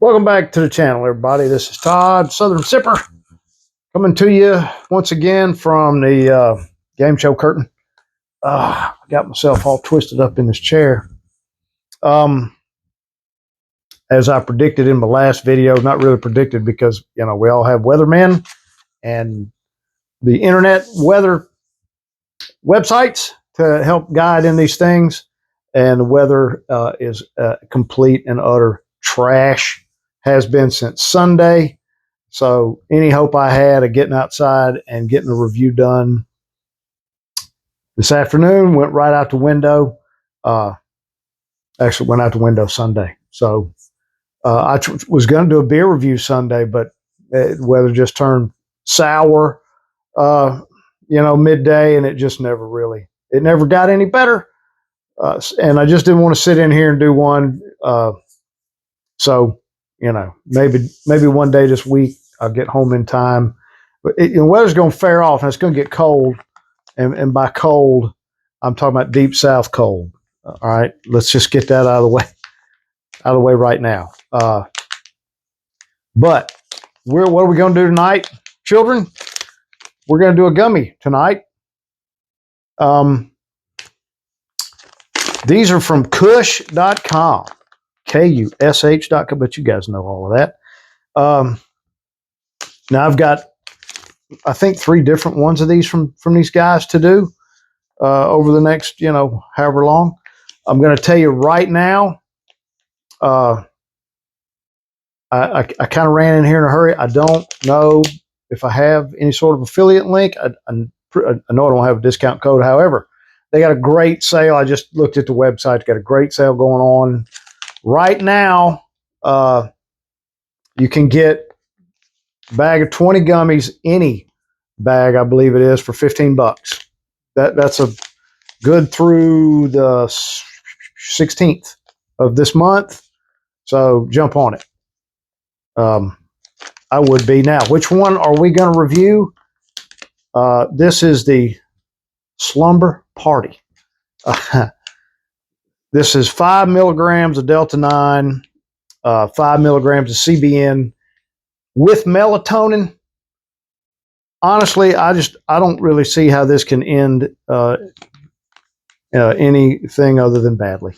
Welcome back to the channel, everybody. This is Todd, Southern Sipper, coming to you once again from the game show curtain. I got myself all twisted up in this chair. As I predicted in my last video, not really predicted because, you know, we all have weathermen and the internet weather websites to help guide in these things. And the weather is complete and utter trash. Has been since Sunday. So any hope I had of getting outside and getting a review done this afternoon went right out the window. Actually went out the window Sunday. So I was going to do a beer review Sunday, but the weather just turned sour, midday, and it just never got any better. And I just didn't want to sit in here and do one. So, maybe one day this week I'll get home in time. But the weather's going to fare off, and it's going to get cold. And by cold, I'm talking about deep south cold. All right, let's just get that out of the way right now. But what are we going to do tonight, children? We're going to do a gummy tonight. These are from Kush.com. KUSH.com, but you guys know all of that. Now I've got, I think, 3 different ones of these from these guys to do over the next, however long. I'm going to tell you right now. I kind of ran in here in a hurry. I don't know if I have any sort of affiliate link. I know I don't have a discount code. However, they got a great sale. I just looked at the website. Got a great sale going on. Right now, you can get a bag of 20 gummies, any bag, I believe it is, for $15. That's a good through the 16th of this month. So jump on it. I would be. Now, which one are we going to review? This is the Slumber Party. This is 5 milligrams of Delta 9, 5 milligrams of CBN with melatonin. Honestly, I don't really see how this can end anything other than badly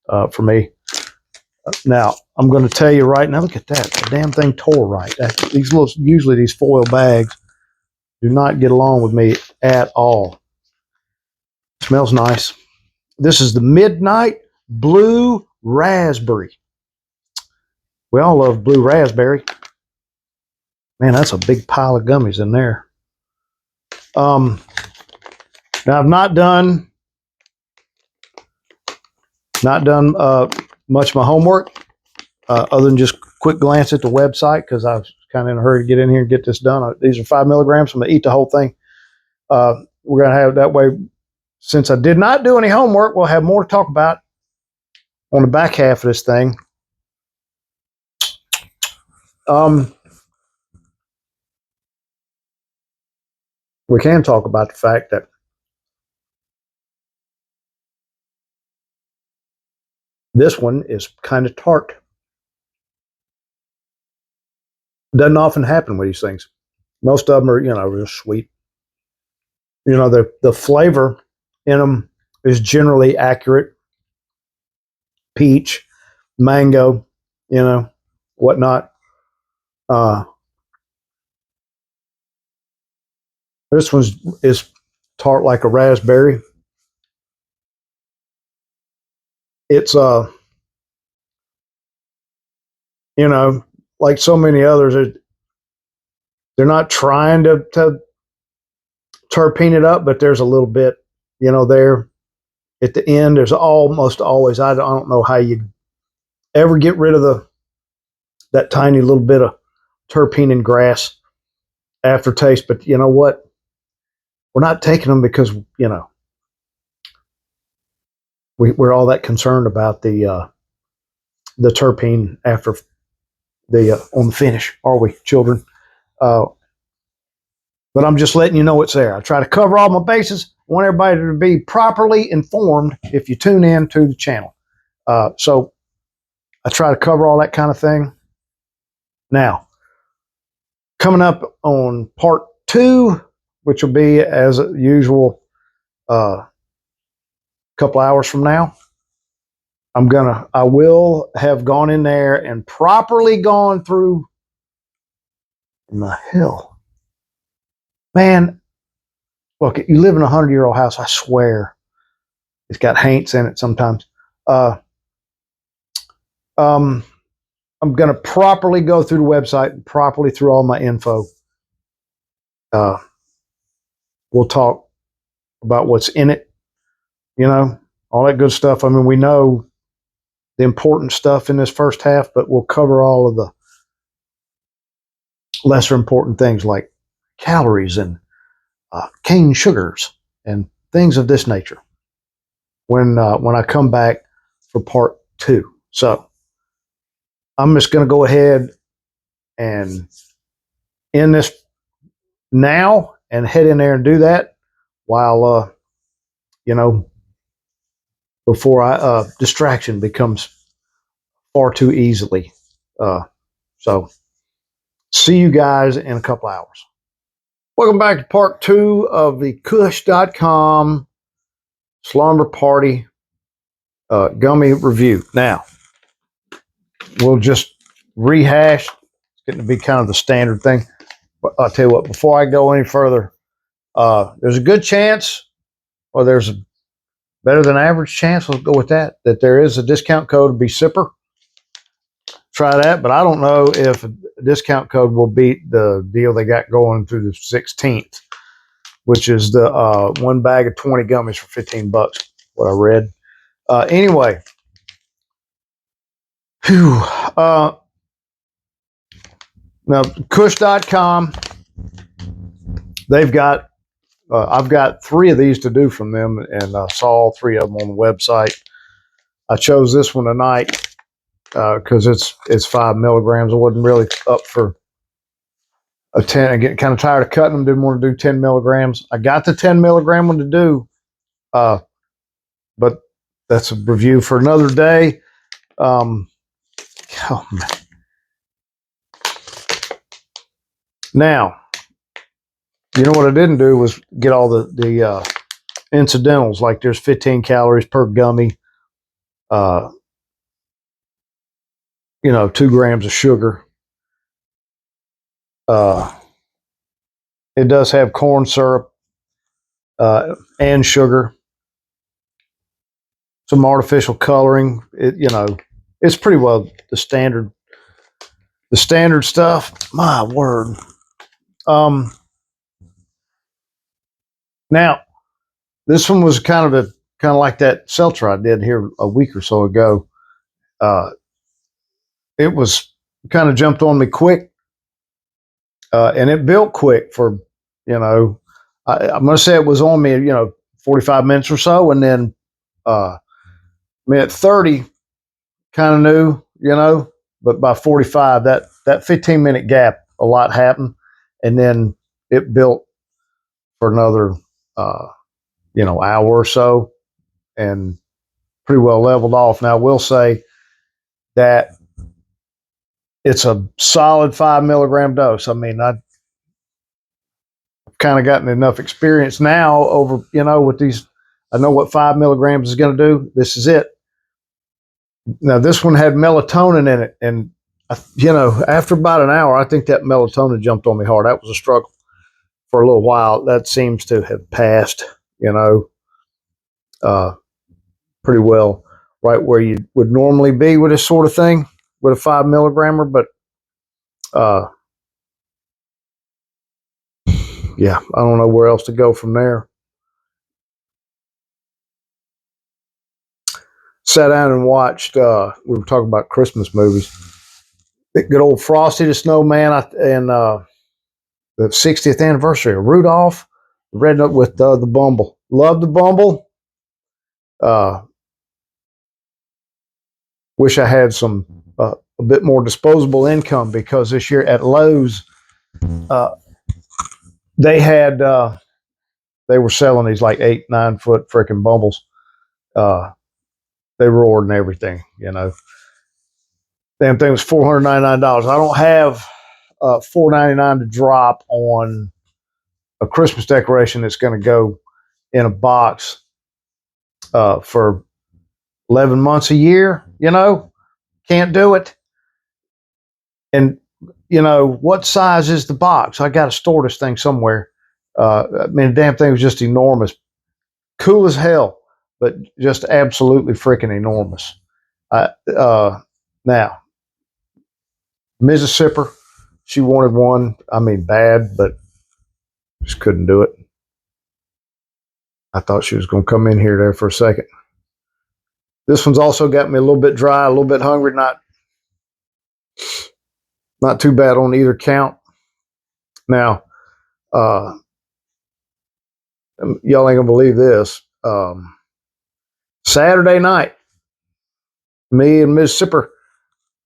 for me. Now, I'm going to tell you right now, look at that. The damn thing tore right. Usually these foil bags do not get along with me at all. Smells nice. This is the Midnight Blue Raspberry. We all love blue raspberry. Man, that's a big pile of gummies in there. Now, I've not done much of my homework other than just quick glance at the website because I was kind of in a hurry to get in here and get this done. These are 5 milligrams. I'm going to eat the whole thing. We're going to have that way. Since I did not do any homework, we'll have more to talk about on the back half of this thing. We can talk about the fact that this one is kind of tart. Doesn't often happen with these things. Most of them are, real sweet. The flavor in them is generally accurate. Peach, mango, whatnot. This one is tart like a raspberry. It's like so many others, they're not trying to terpene it up, but there's a little bit, there at the end. There's almost always, I don't know how you ever get rid of that tiny little bit of terpene and grass aftertaste. But you know what? We're not taking them because, we're all that concerned about the terpene after on the finish, are we, children? But I'm just letting you know it's there. I try to cover all my bases. I want everybody to be properly informed if you tune in to the channel. So I try to cover all that kind of thing. Now, coming up on part 2, which will be as usual a couple hours from now, I will have gone in there and properly gone through. In the hell, man, look, you live in a 100-year-old house, I swear it's got haints in it sometimes. uh um I'm going to properly go through the website and properly through all my info. uh we'll talk about what's in it, all that good stuff. I mean, we know the important stuff in this first half, but we'll cover all of the lesser important things like calories and cane sugars and things of this nature when I come back for part 2. So I'm just going to go ahead and end this now and head in there and do that while before distraction becomes far too easily. So see you guys in a couple hours. Welcome back to part 2 of the Kush.com Slumber Party gummy review. Now, we'll just rehash. It's getting to be kind of the standard thing. But I'll tell you what, before I go any further, there's a good chance, or there's a better than average chance, let's go with that there is a discount code to be Sipper. Try that, but I don't know if a discount code will beat the deal they got going through the 16th, which is the 1 bag of 20 gummies for $15, what I read. Anyway, whew, now Kush.com, they've got I've got 3 of these to do from them, and I saw all 3 of them on the website. I chose this one tonight because it's 5 milligrams. I wasn't really up for a 10. I get kind of tired of cutting them. Didn't want to do 10 milligrams. I got the 10 milligram one to do, but that's a review for another day. Oh, man. Now, you know what I didn't do was get all the incidentals, like there's 15 calories per gummy, 2 grams of sugar. It does have corn syrup and sugar, some artificial coloring. It's pretty well the standard stuff. My word. Now, this one was kind of like that seltzer I did here a week or so ago. It was kind of jumped on me quick, and it built quick for, I'm going to say it was on me, 45 minutes or so, and then minute 30, kind of new, but by 45, that 15-minute gap, a lot happened, and then it built for another, hour or so, and pretty well leveled off. Now, I will say that it's a solid 5 milligram dose. I mean, I've kind of gotten enough experience now over, with these. I know what 5 milligrams is going to do. This is it. Now, this one had melatonin in it, and after about an hour, I think that melatonin jumped on me hard. That was a struggle for a little while. That seems to have passed, pretty well right where you would normally be with this sort of thing with a 5 milligrammer. But yeah, I don't know where else to go from there. Sat down and watched, we were talking about Christmas movies. Good old Frosty the Snowman and the 60th anniversary of Rudolph. Read it with the Bumble. Love the Bumble. Wish I had some a bit more disposable income, because this year at Lowe's, they had they were selling these like 8-9 foot freaking Bumbles. They roared and everything, Damn thing was $499. I don't have $4.99 to drop on a Christmas decoration that's going to go in a box for 11 months a year. Can't do it. And what size is the box? I got to store this thing somewhere. I mean, the damn thing was just enormous, cool as hell, but just absolutely freaking enormous. Now, Mrs. Sipper, she wanted one. I mean, bad, but just couldn't do it. I thought she was going to come in here there for a second. This one's also got me a little bit dry, a little bit hungry. Not too bad on either count. Now, y'all ain't gonna believe this. Saturday night, me and Ms. Sipper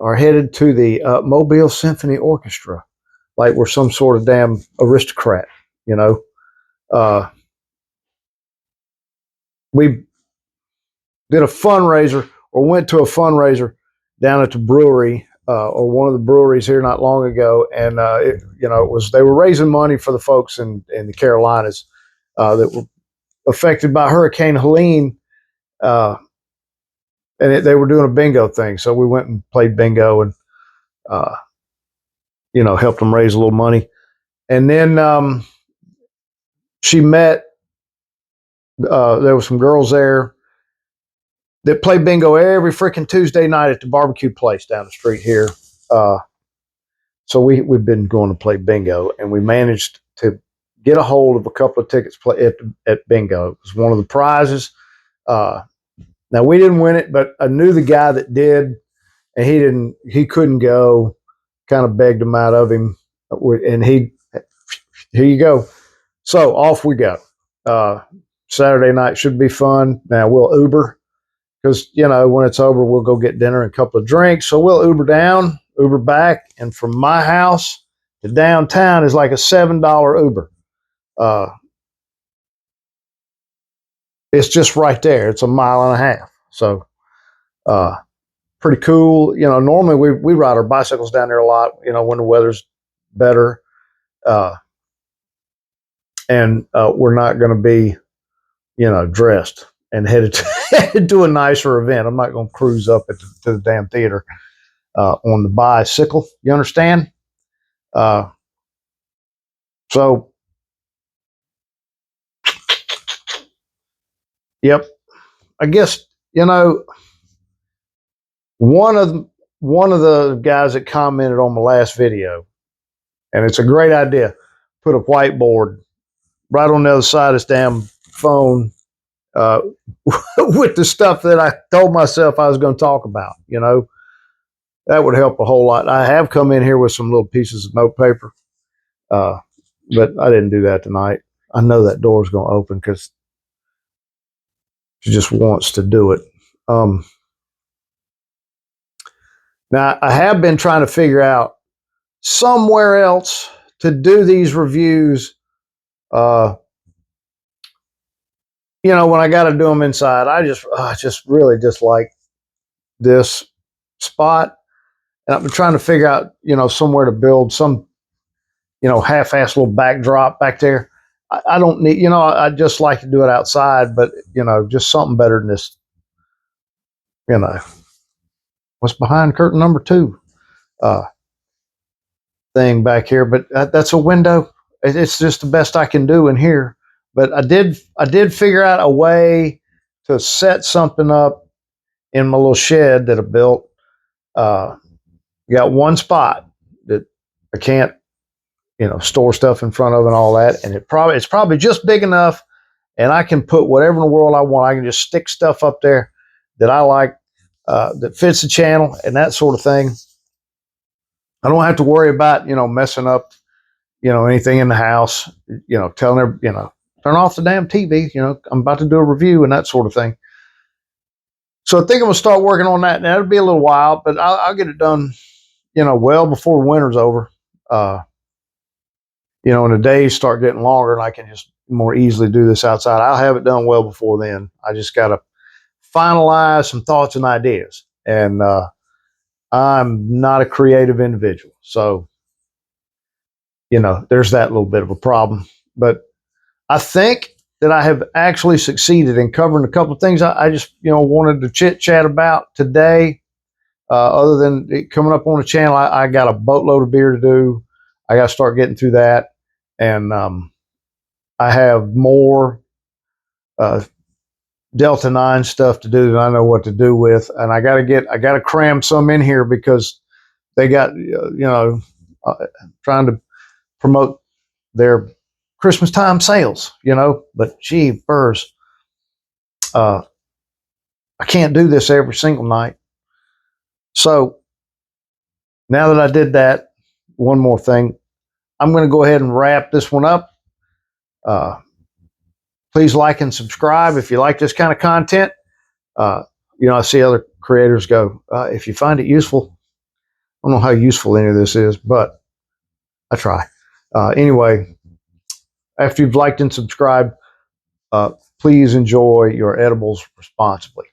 are headed to the Mobile Symphony Orchestra, like we're some sort of damn aristocrat, We did a fundraiser or went to a fundraiser down at the brewery or one of the breweries here not long ago, and they were raising money for the folks in the Carolinas that were affected by Hurricane Helene, and they were doing a bingo thing. So we went and played bingo and helped them raise a little money. And then she met. There were some girls there that play bingo every freaking Tuesday night at the barbecue place down the street here. So we've been going to play bingo, and we managed to get a hold of a couple of tickets at bingo. It was one of the prizes. Now we didn't win it, but I knew the guy that did, and he couldn't go. Kind of begged him out of him, and here you go. So off we go. Saturday night should be fun. Now we'll Uber, because when it's over, we'll go get dinner and a couple of drinks. So we'll Uber down, Uber back, and from my house to downtown is like a $7 Uber. It's just right there. It's a mile and a half. So pretty cool. Normally we ride our bicycles down there a lot, when the weather's better. And we're not going to be, dressed and headed to a nicer event. I'm not going to cruise up to the damn theater on the bicycle. You understand? So, yep. I guess one of the guys that commented on my last video, and it's a great idea, put a whiteboard right on the other side of this damn phone with the stuff that I told myself I was going to talk about. That would help a whole lot. I have come in here with some little pieces of note paper, but I didn't do that tonight. I know that door's going to open because she just wants to do it. Now, I have been trying to figure out somewhere else to do these reviews. When I got to do them inside, I just really dislike this spot. And I've been trying to figure out, somewhere to build some, half-assed little backdrop back there. I don't need, I just like to do it outside, but, just something better than this, what's behind curtain number 2 thing back here. But that's a window. It's just the best I can do in here. But I did figure out a way to set something up in my little shed that I built. Got one spot that I can't, store stuff in front of and all that. And it's probably just big enough, and I can put whatever in the world I want. I can just stick stuff up there that I like, that fits the channel and that sort of thing. I don't have to worry about, messing up, anything in the house, telling her, turn off the damn TV, I'm about to do a review and that sort of thing. So I think I'm going to start working on that. Now, it'll be a little while, but I'll get it done, well before winter's over. And the days start getting longer and I can just more easily do this outside. I'll have it done well before then. I just got to finalize some thoughts and ideas. And I'm not a creative individual. So, there's that little bit of a problem. But I think that I have actually succeeded in covering a couple of things I just, wanted to chit chat about today. Other than it coming up on the channel, I got a boatload of beer to do. I got to start getting through that. And I have more Delta 9 stuff to do than I know what to do with. And I got to cram some in here because they got, trying to promote their Christmas time sales, but gee, burrs, I can't do this every single night. So now that I did that, one more thing, I'm going to go ahead and wrap this one up. Please like and subscribe if you like this kind of content. I see other creators go, if you find it useful. I don't know how useful any of this is, but I try. Anyway, after you've liked and subscribed, please enjoy your edibles responsibly.